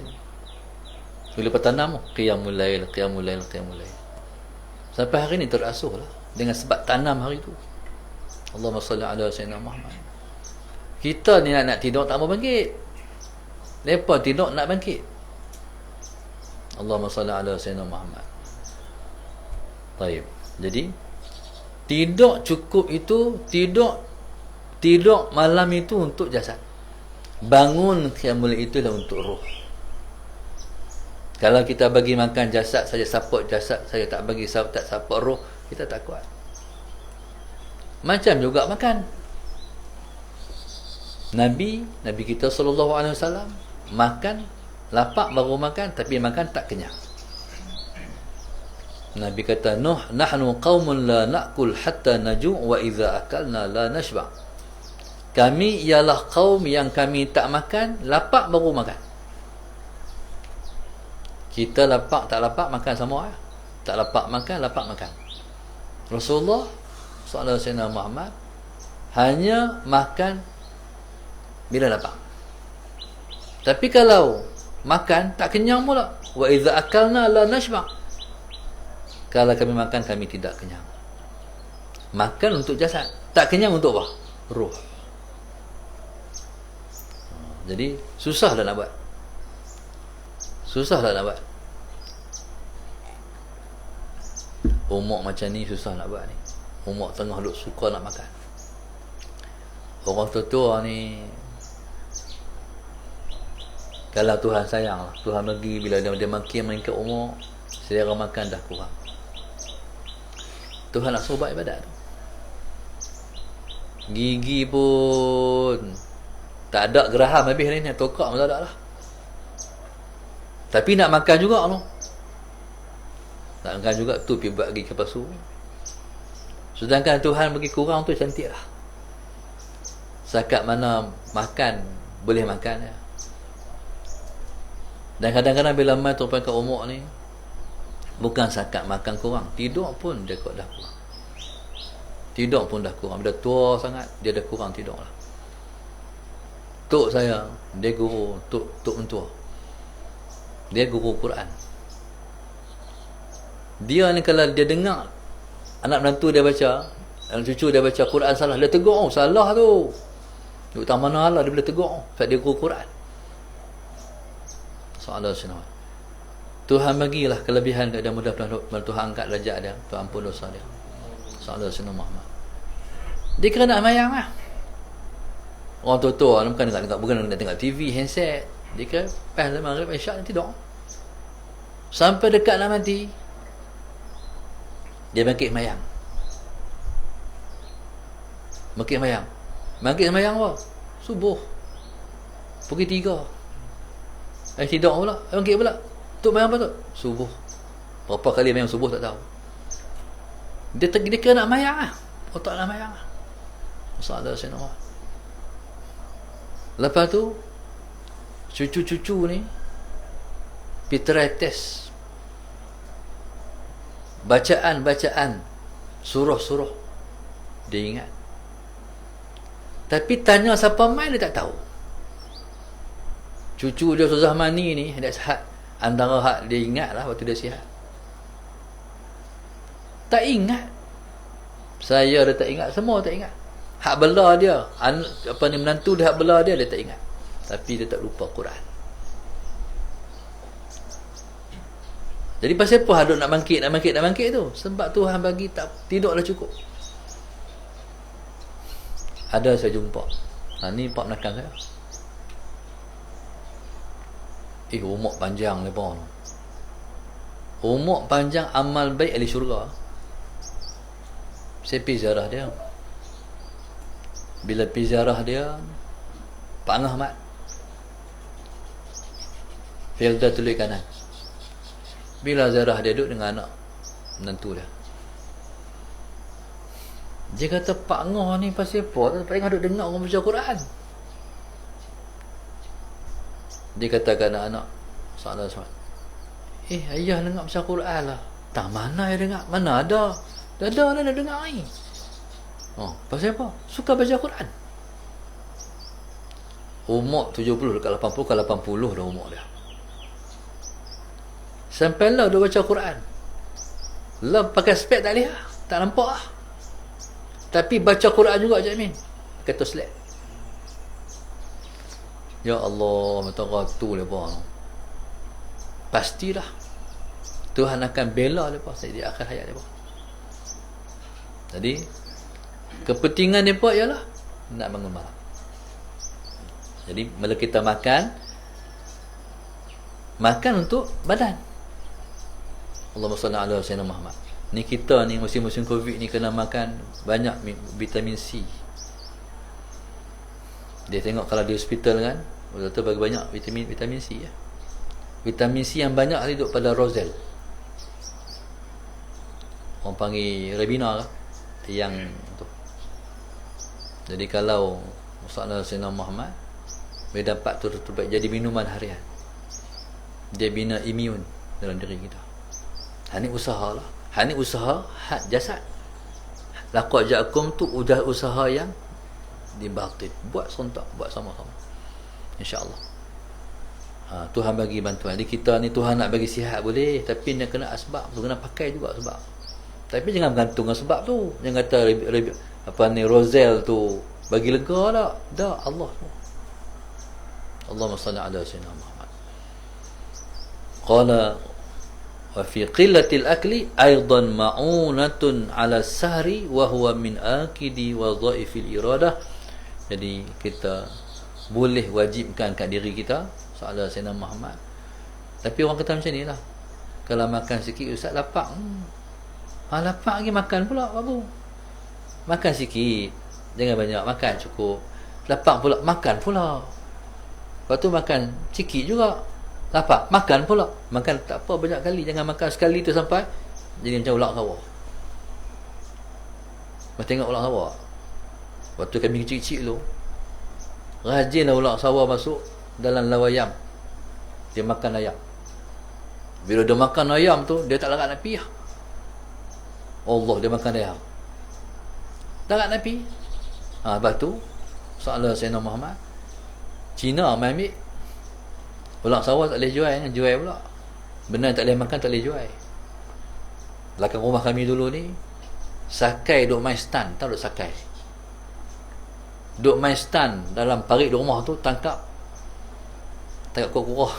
Bila lepas tanam qiyamul lail. Sampai hari ni terasuh lah dengan sebab tanam hari tu. Allahumma salli ala Sayyidina Muhammad. Kita ni nak tidur tak mau bangkit. Lepas tidur nak bangkit. Allahumma salli ala Sayyidina Muhammad. Baik. Jadi tidur cukup itu, tidur malam itu untuk jasad. Bangun qiyamul itu adalah untuk roh. Kalau kita bagi makan jasad saja, support jasad saja, tak bagi support roh, kita tak kuat. Macam juga makan. Nabi kita sallallahu alaihi wasallam makan, lapar baru makan, tapi makan tak kenyang. Nabi kata, nahnu qaumun la na'kul hatta naju' wa idza akalna la nashba'. Kami ialah kaum yang kami tak makan, lapar baru makan. Kita lapar tak lapar makan sama ya. Tak lapar makan. Rasulullah sallallahu alaihi wasallam Muhammad hanya makan bila lapar. Tapi kalau makan tak kenyang pula. Wa idza akalna la nashba'. Kalau kami makan, kami tidak kenyang. Makan untuk jasad, tak kenyang untuk apa? Roh. Jadi susah dah nak buat. Umur macam ni susah nak buat ni. Umur tengah duk suka nak makan. Orang tua ni, kalau Tuhan sayang lah, Tuhan bagi bila dia makin meningkat umur, selera makan dah kurang. Tuhan nak suruh buat ibadat tu. Gigi pun tak ada geraham habis hari ni, tokak pun tak ada lah. Tapi nak makan juga tu. Nak makan juga tu pergi buat gigi palsu. Sedangkan Tuhan bagi kurang tu cantik lah. Sakat mana makan boleh makan ya. Dan kadang-kadang bila mai tu sampai ke umur ni, bukan sakat makan kurang, tidur pun dia dah kurang. Tidur pun dah kurang. Bila tua sangat, dia dah kurang tidur lah. Tok saya, dia guru, tok mentua. Dia guru Quran. Dia ni kalau dia dengar anak menantu dia baca, anak cucu dia baca Quran salah, dia tegur, oh salah tu. Duk tak mana Allah, dia boleh tegur. Sebab dia guru Quran. Soalan senang. Tuhan bagilah kelebihan kat dia, mudah-mudahan Tuhan angkat darjat dia, Tuhan ampun dosa dia. Soalan senang Muhammad. Dia kena nak mayang lah. Orang tua-tua bukan nak tengok TV, handset. Dia kena pas maghrib isyak tidur. Sampai dekat nak mati, dia bangkit mayang. Bangkit mayang apa? Subuh. Pukul 3. Tidur pula, bangkit pula. Tuk mayang apa tu? Subuh. Berapa kali mayang subuh tak tahu. Dia kena nak mayang lah. Otak nak mayang lah. Masalah senang. Lepas tu cucu-cucu ni pitrai test bacaan surah-surah dia ingat. Tapi tanya siapa main dia tak tahu. Cucu dia Ustaz Mani ni dia sihat, antara hak dia ingat lah waktu dia sihat. Tak ingat. Saya dia tak ingat, semua tak ingat. Hak bela dia, menantu dia hak bela dia tak ingat. Tapi dia tak lupa Quran. Jadi pasal apa hadut nak bangkit tu? Sebab Tuhan bagi tak tidurlah cukup. Ada saya jumpa. Ni pak menakan saya. Umur panjang lepas ni. Umur panjang amal baik ahli syurga. Saya pergi ziarah dia. Bila pergi ziarah dia, Pak Angah Mat Filda tulis kanan. Bila ziarah dia duduk dengan anak menantu dia, dia kata Pak Angah ni pasal apa? Pak Angah duduk dengar orang baca Quran. Dia kata ke anak-anak, salah. Ayah dengar baca Quran lah. Tak, mana ayah dengar? Mana ada? Dah ada dah dengar ni. Pasal apa? Suka baca Quran. Umur 70 dekat 80, ke 80 dah umur dia. Sampai lah dia baca Quran. Lah pakai spek tak lihat, tak nampak lah. Tapi baca Quran juga Cik Min. Kata selek. Ya Allah, mata ratu lepas. Pastilah Tuhan akan bela lepas di akhir hayat lepas. Jadi kepentingan mereka ialah nak bangun malam. Jadi bila kita makan untuk badan. Allahumma salli ala sayyidina Muhammad. Ni kita ni musim-musim Covid ni kena makan banyak vitamin C. Dia tengok kalau di hospital kan, doktor bagi banyak vitamin C ya. Vitamin C yang banyak duduk pada Rosel. Orang panggil Ribena lah, yang tu. Jadi kalau Ustaz Sayyidina Muhammad dia dapat tu terbaik jadi minuman harian. Dia bina imun dalam diri kita. Ini usaha lah. Ini usaha hak jasad. Laqad ja'akum tu usaha yang di batin. Buat serentak, buat sama-sama. InsyaAllah. Tuhan bagi bantuan. Jadi kita ni Tuhan nak bagi sihat boleh, tapi nak kena asbab tu, kena pakai juga sebab. Tapi jangan bergantung dengan sebab tu. Jangan kata Rosel tu bagi lega tak? Dah Allah tu. Allahumma salli ala sayyidina Muhammad. Qala wa fi qillatil akli aidan ma'unatun ala sahri wa huwa min akidi wa dhaifil iradah. Jadi kita boleh wajibkan kat diri kita soal Sayyidina Muhammad. Tapi orang kata macam ni lah, kalau makan sikit ustaz lapar. Lapar lagi makan pula babu. Makan sikit, jangan banyak, makan cukup. Lapar pula, makan pula. Lepas tu makan sikit juga, lapar, makan pula. Makan tak apa banyak kali, jangan makan sekali tu sampai jadi macam ulak sawah. Mas tengok ulak sawah. Waktu kami kecil-kecil tu, rajinlah ulak sawah masuk dalam lawayam. Dia makan ayam. Bila dia makan ayam tu, dia tak larat nak pergi. Allah, dia makan ayam. Tak larat nak pergi. Lepas tu, soalan Sayyidina Muhammad, Cina main ambil. Ulang sawah tak boleh jual pula. Benda tak boleh makan, tak boleh jual. Belakang rumah kami dulu ni, sakai duk main stand. Tahu duk sakai? Duk main stand dalam parit rumah tu, tangkap kurang.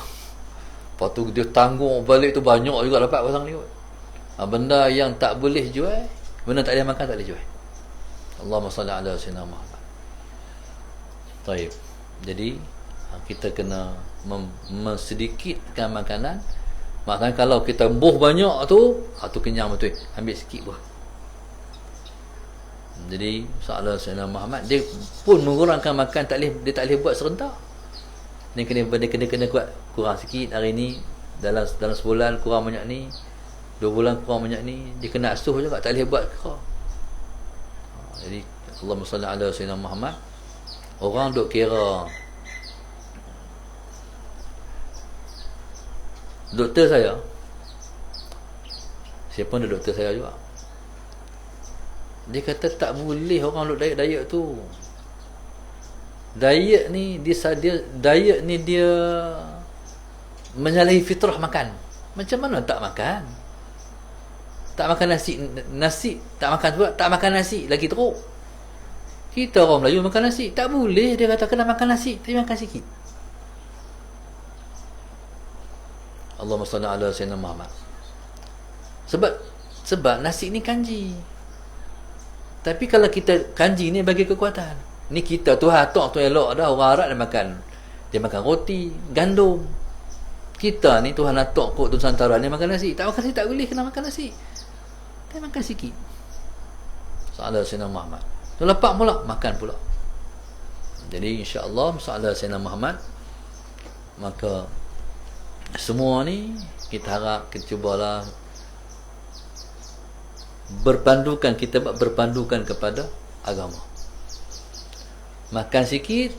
Lepas tu dia tanggung balik tu, banyak juga dapat pasang ni. Benda yang tak boleh jual, benda tak boleh makan, tak boleh jual. Allahumma salli ala sayyidina Muhammad. Baik. Jadi kita kena sedikitkan makanan. Maknanya kalau kita buh banyak tu, tu kenyang betul. Ambil sikit buah. Jadi soalan Sayyidina Muhammad, dia pun mengurangkan makan, dia tak boleh buat serentak. Dia kena buat kurang sikit hari ni, dalam sebulan kurang banyak ni, 2 bulan kurang banyak ni, dia kena asuh juga, tak boleh buat kira. Jadi Allahumma salli ala Sayyidina Muhammad. Orang duk kira. Doktor saya, siapa pun doktor saya juga, dia kata tak boleh orang duk diet tu. Diet ni dia menyalahi fitrah makan. Macam mana tak makan? Tak makan nasi tak makan pula, tak makan nasi lagi teruk. Kita orang Melayu makan nasi, tak boleh. Dia kata kena makan nasi, tapi makan sikit. Allahumma salli ala sayyidina Muhammad. Sebab nasi ni kanji. Tapi kalau kita kanji ni bagi kekuatan. Ni kita tu hatok tu elok dah. Orang Arab dia makan roti gandum. Kita ni Tuhan hatok kot Nusantara ni makan nasi. Tak makan nasi tak boleh, kena makan nasi. Tapi makan sikit. Salah sayyidina Muhammad. Tu lepak pula, makan pula. Jadi insya-Allah salah sayyidina Muhammad, maka semua ni kita harap kita cubalah berpandukan kepada agama. Makan sikit,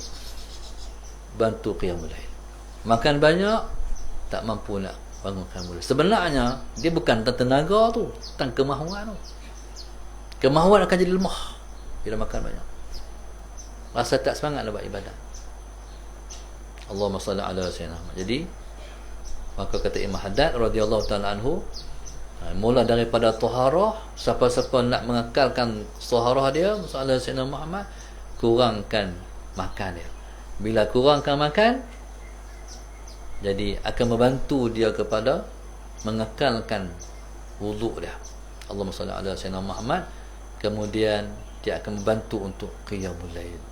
bantu qiyamul lail. Makan banyak, tak mampu nak bangun qiyamul lail. Sebenarnya dia bukan tentang tenaga tu, tentang kemahuan tu. Kemahuan akan jadi lemah bila makan banyak. Rasa tak semangat nak buat ibadat. Allahumma salli ala sayyidina Muhammad. Jadi maka kata Imam Haddad radhiyallahu taala anhu, mula daripada taharah, siapa-siapa nak mengekalkan taharah dia, soalan Sayyidina Muhammad, kurangkan makan dia. Bila kurangkan makan, jadi akan membantu dia kepada mengekalkan wuduk dia. Allahumma salli ala Sayyidina Muhammad. Kemudian dia akan membantu untuk qiyamul lail.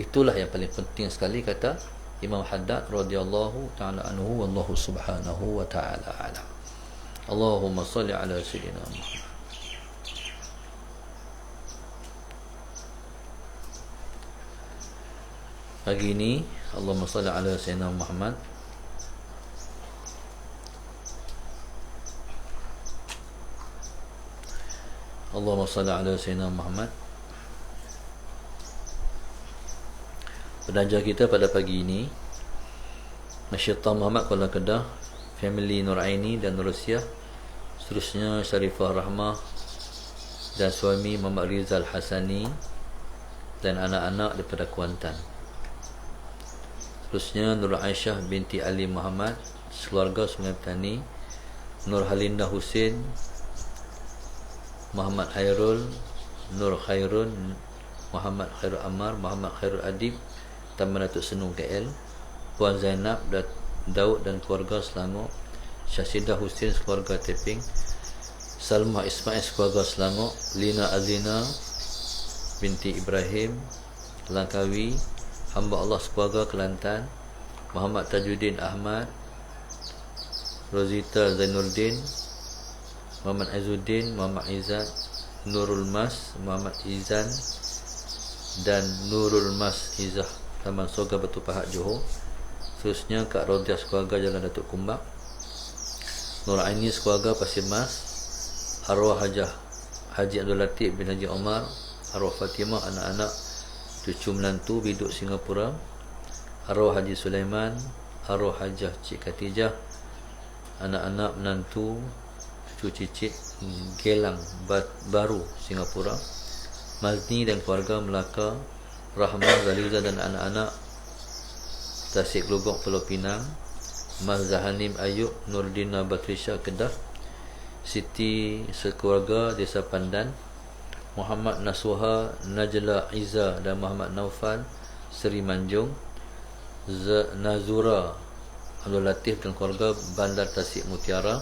Itulah yang paling penting sekali, kata Imam Haddad radhiyallahu taala anhu, wallahu subhanahu wa taala alam. Allahumma salli ala sayyidina Muhammad. Pagi ini Allahumma salli ala sayyidina Muhammad. Allahumma salli ala sayyidina Muhammad. Penaja kita pada pagi ini Masjid Muhammad Kuala Kedah, family Nur Aini dan Nur Rusiah, seterusnya Syarifah Rahmah dan suami Muhammad Rizal Hasani dan anak-anak daripada Kuantan. Seterusnya Nur Aisyah binti Ali Muhammad, keluarga Sungai Petani, Nur Halinda Husin, Muhammad Khairul, Nur Khairun, Muhammad Khairul Ammar, Muhammad Khairul Adib, Taman Datuk Senu KL, Puan Zainab Daud dan keluarga Selangor, Syahsidah Husin keluarga Teping, Salma Ismail keluarga Selangor, Lina Azina binti Ibrahim Langkawi, hamba Allah keluarga Kelantan, Muhammad Tajuddin Ahmad, Rozita Zainuddin, Muhammad Azuddin, Muhammad Izzat, Nurul Mas, Muhammad Izan dan Nurul Mas Izzah, Taman Soga Batu Pahat Johor. Seterusnya Kak Rodiah keluarga Jalan Datuk Kumbak, Nur Aini keluarga Pasir Mas, arwah Haji Abdul Latif bin Haji Omar, arwah Fatimah anak-anak cucu menantu biduk Singapura, arwah Haji Sulaiman, arwah Hajah Cik Khatijah, anak-anak menantu, cucu cicit Gelang Baru Singapura, Mazni dan keluarga Melaka, Rahmah, Zaliza dan anak-anak Tasik Gelugong Pulau Pinang, Mas Zahanim Ayub, Nurdina Batrisha Kedah, Siti sekeluarga Desa Pandan, Muhammad Nasuha, Najla Iza dan Muhammad Naufal Seri Manjung, Nazura Abdul Latif dan keluarga Bandar Tasik Mutiara,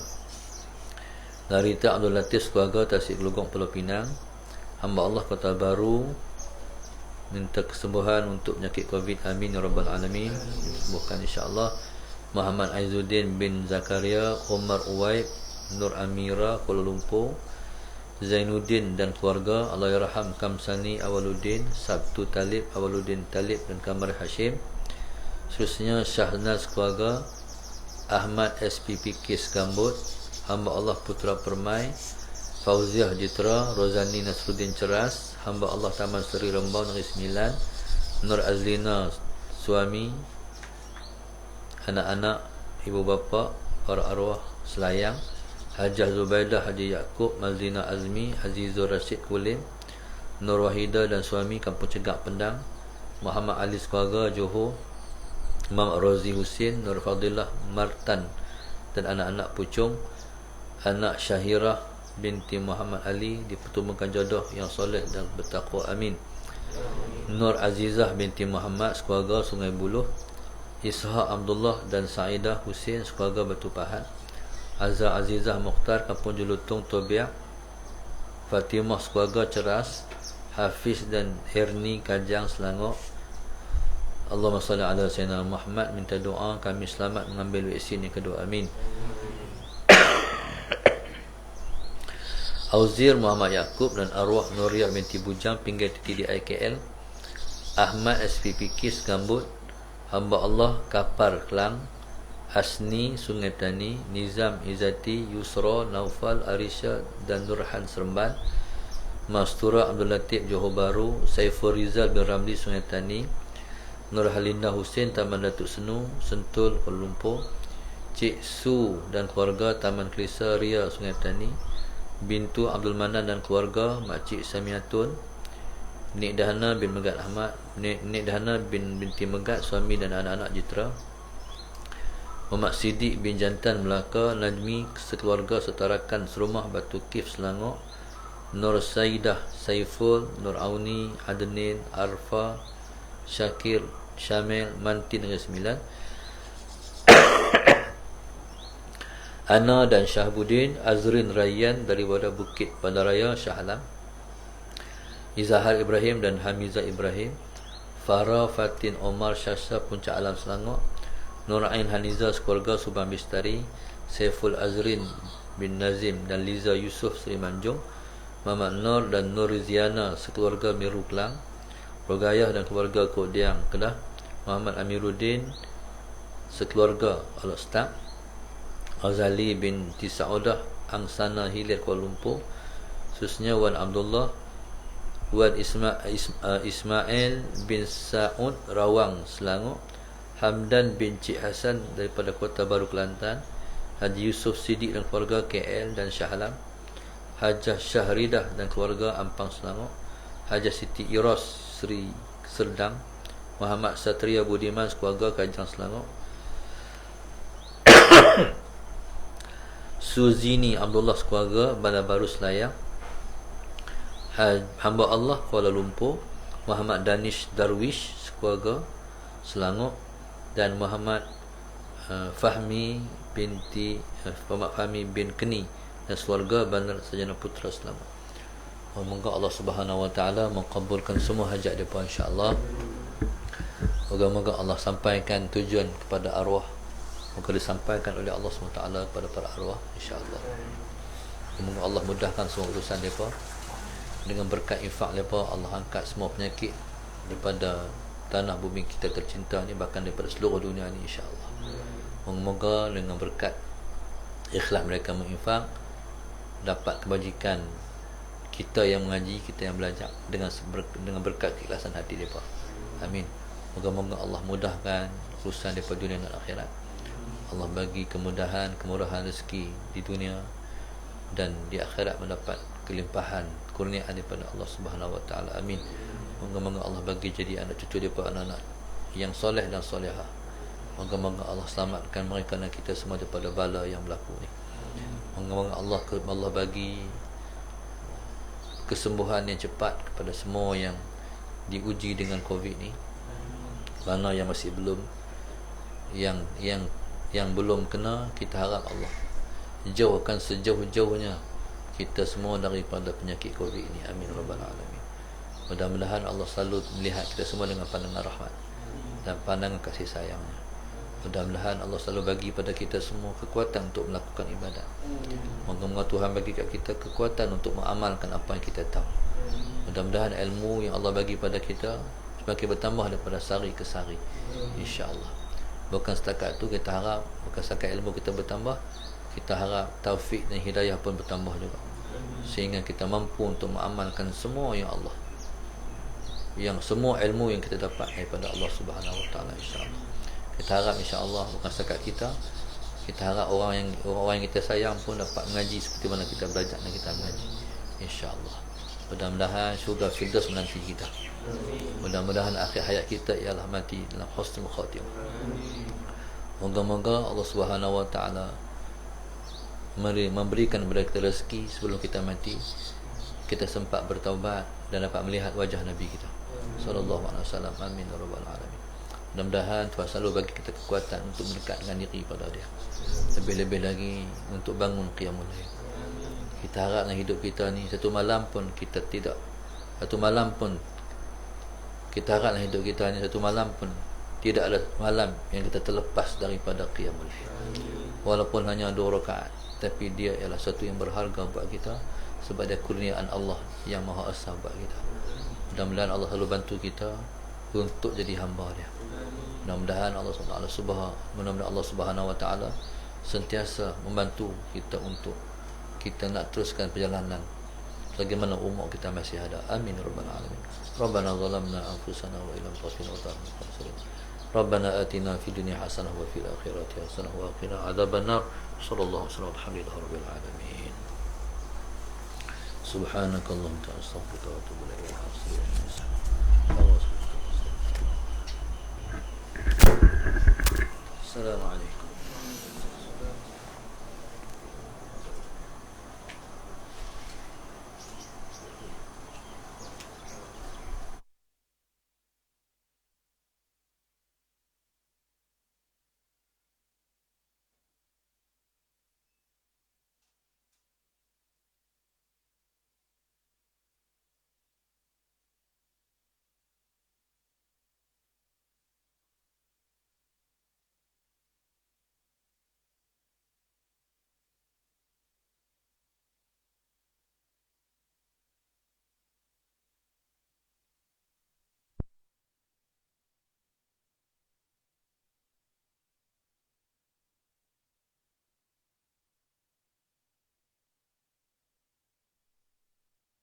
Larita Abdul Latif keluarga Tasik Gelugong Pulau Pinang, hamba Allah Kota Baru minta kesembuhan untuk penyakit Covid, amin ya rabbal alamin, sembuhkan insya-Allah. Muhammad Aizuddin bin Zakaria, Umar Uwaib, Nur Amira Kuala Lumpur, Zainuddin dan keluarga, Allahyarham Kamsani Awaluddin, Sabtu Talib Awaluddin Talib dan Kamar Hashim. Seterusnya Syahnaz keluarga, Ahmad SPP Kes Gambut, hamba Allah Putra Permai, Fauziah Jitra, Rozani Nasruddin Ceras, hamba Allah Taman Seri Rembau Negeri Sembilan, Nur Azlina suami, anak-anak, ibu bapa, para arwah Selayang, Hajah Zubaidah Haji Yaakob, Mazlina Azmi, Azizur Rashid Kulim, Nur Wahida dan suami Kampung Cegak Pendang, Muhammad Ali keluarga Johor, Imam Rozi Husin, Nur Fadilah Martan dan anak-anak Puchong, anak Syahirah binti Muhammad Ali dipertemukan jodoh yang soleh dan bertakwa, amin. Nur Azizah binti Muhammad sekeluarga Sungai Buloh, Ishaq Abdullah dan Saidah Husin sekeluarga Batu Pahat, Azza Azizah Mukhtar Kampung Jelutung Tobiak, Fatimah sekeluarga Ceras, Hafiz dan Herni Kajang Selangor. Allahumma salli ala Sayyidina Muhammad, minta doa kami selamat mengambil vaksin yang kedua, amin. Auzir Muhammad Yaakob dan arwah Nuriyah binti Bujang Pinggir Titi di IKL, Ahmad SPP Kis Gambut, hamba Allah Kapar Kelang, Asni Sungai Petani, Nizam Izzati, Yusra Naufal Arisha dan Nurhan Seremban, Mastura Abdul Latif Johor Baru, Saiful Rizal bin Ramli Sungai Petani, Nur Halinda Hussein Taman Datuk Senu Sentul Kuala Lumpur, Cik Su dan keluarga Taman Kelisa Ria Sungai Petani, Bintu Abdul Manan dan keluarga, Makcik Samiatun, Nik Dahana bin Megat Ahmad, Nik Dahana binti Megat suami dan anak-anak Jitra, Muhammad Siddiq bin Jantan Melaka, Najmi sekeluarga Setarakan Serumah Batu Kif Selangor, Nur Saidah Saiful, Nur Auni, Adnin, Arfa, Syakir, Syamil, Mantin Negeri Sembilan, Ana dan Syahbudin, Azrin Rayyan daripada Bukit Bandaraya Shah Alam, Izahar Ibrahim dan Hamizah Ibrahim, Farah Fatin Omar Syasha Puncak Alam Selangor, Nur Ain Haniza sekeluarga Subang Bistari, Saiful Azrin bin Nazim dan Liza Yusuf Seri Manjung, Muhammad Nur dan Nur Ziana sekeluarga Miru Kelang, Rogayah dan keluarga Kodiang Kedah, Muhammad Amiruddin sekeluarga Al-Ustaz, Azali bin Tisaudah Angsana Hilir Kuala Lumpur, Susnya Wan Abdullah, Wan Ismail bin Sa'ud Rawang Selangor, Hamdan bin Cik Hasan daripada Kota Baru Kelantan, Haji Yusuf Siddiq dan keluarga KL dan Shah Alam, Hajah Syahridah dan keluarga Ampang Selangor, Hajah Siti Iros Seri Serdang, Muhammad Satria Budiman keluarga Kajang Selangor, Suzini Abdullah keluarga Bandar Baru Selayang, hamba Allah Kuala Lumpur, Muhammad Danish Darwish keluarga Selangor, dan Muhammad Fahmi bin Keni dan keluarga Bandar Sarjana Putra Selangor. Semoga Allah Subhanahu Wa Taala mengabulkan semua hajat mereka insya-Allah. Moga-moga Allah sampaikan tujuan kepada arwah, moga disampaikan oleh Allah SWT kepada para arwah insya-Allah. Semoga Allah mudahkan semua urusan mereka. Dengan berkat infak mereka, Allah angkat semua penyakit daripada tanah bumi kita tercinta ni, bahkan daripada seluruh dunia ni insya-Allah. Moga dengan berkat ikhlas mereka menginfak, dapat kebajikan kita yang mengaji, kita yang belajar dengan berkat keikhlasan hati mereka. Amin. Moga-moga Allah mudahkan urusan daripada dunia dan akhirat. Allah bagi kemudahan, kemurahan rezeki di dunia dan di akhirat mendapat kelimpahan kurniaan daripada Allah Subhanahu wa taala. Amin. Moga-moga Allah bagi jadi anak cucu daripada anak-anak yang soleh dan solehah. Moga-moga Allah selamatkan mereka dan kita semua daripada bala yang berlaku ni. Moga-moga Allah bagi kesembuhan yang cepat kepada semua yang diuji dengan Covid ni. Mana yang masih belum, yang belum kena, kita harap Allah jauhkan sejauh-jauhnya kita semua daripada penyakit Covid ini. Amin rabbal alamin. Mudah-mudahan Allah selalu melihat kita semua dengan pandangan rahmat dan pandangan kasih sayangnya. Mudah-mudahan Allah selalu bagi pada kita semua kekuatan untuk melakukan ibadat. Moga-moga Tuhan bagi kat kita kekuatan untuk mengamalkan apa yang kita tahu. Mudah-mudahan ilmu yang Allah bagi pada kita semakin bertambah daripada sehari ke sehari, insya-Allah. Bukan setakat tu kita harap, bukan setakat ilmu kita bertambah, kita harap taufik dan hidayah pun bertambah juga, sehingga kita mampu untuk mengamalkan semua yang Allah, yang semua ilmu yang kita dapat daripada Allah Subhanahu wa taala, insya-Allah. Kita harap insya-Allah bukan setakat kita harap orang yang kita sayang pun dapat mengaji seperti mana kita belajar dan kita mengaji, insya-Allah. Mudah-mudahan syurga Firdaus menanti kita. Mudah-mudahan akhir hayat kita ialah mati dalam husnul khatimah. Moga-moga Allah Subhanahu wa taala memberikan kepada kita rezeki sebelum kita mati, kita sempat bertaubat dan dapat melihat wajah Nabi kita sallallahu alaihi wasallam. Amin ya rabbal alamin. Mudah-mudahan Tuhan selalu bagi kita kekuatan untuk mendekat dengan diri pada Dia, lebih-lebih lagi untuk bangun qiyamul lail. Kita harap dalam hidup kita ni satu malam pun kita harap dalam hidup kita ni satu malam pun tidak ada malam yang kita terlepas daripada qiyamul lail. Walaupun hanya 2 rakaat, tapi dia ialah satu yang berharga buat kita sebab dia kurniaan Allah yang Maha Esa buat kita. Mudah-mudahan Allah selalu bantu kita untuk jadi hamba Dia. Mudah-mudahan Allah Subhanahu wa taala sentiasa membantu kita untuk kita nak teruskan perjalanan bagaimana umur kita masih ada. Amin rabbal alamin. Rabbana zalamna anfusana wa illam taghfir lana Rabbana atina fid dunya hasanah wa fil akhirati hasanah wa qina adzabannar. Sallallahu alaihi wasallam. Alhamdulillahirabbil alamin. Subhanakallahumma wa bihamdika astaghfiruka wa atubu ilaik.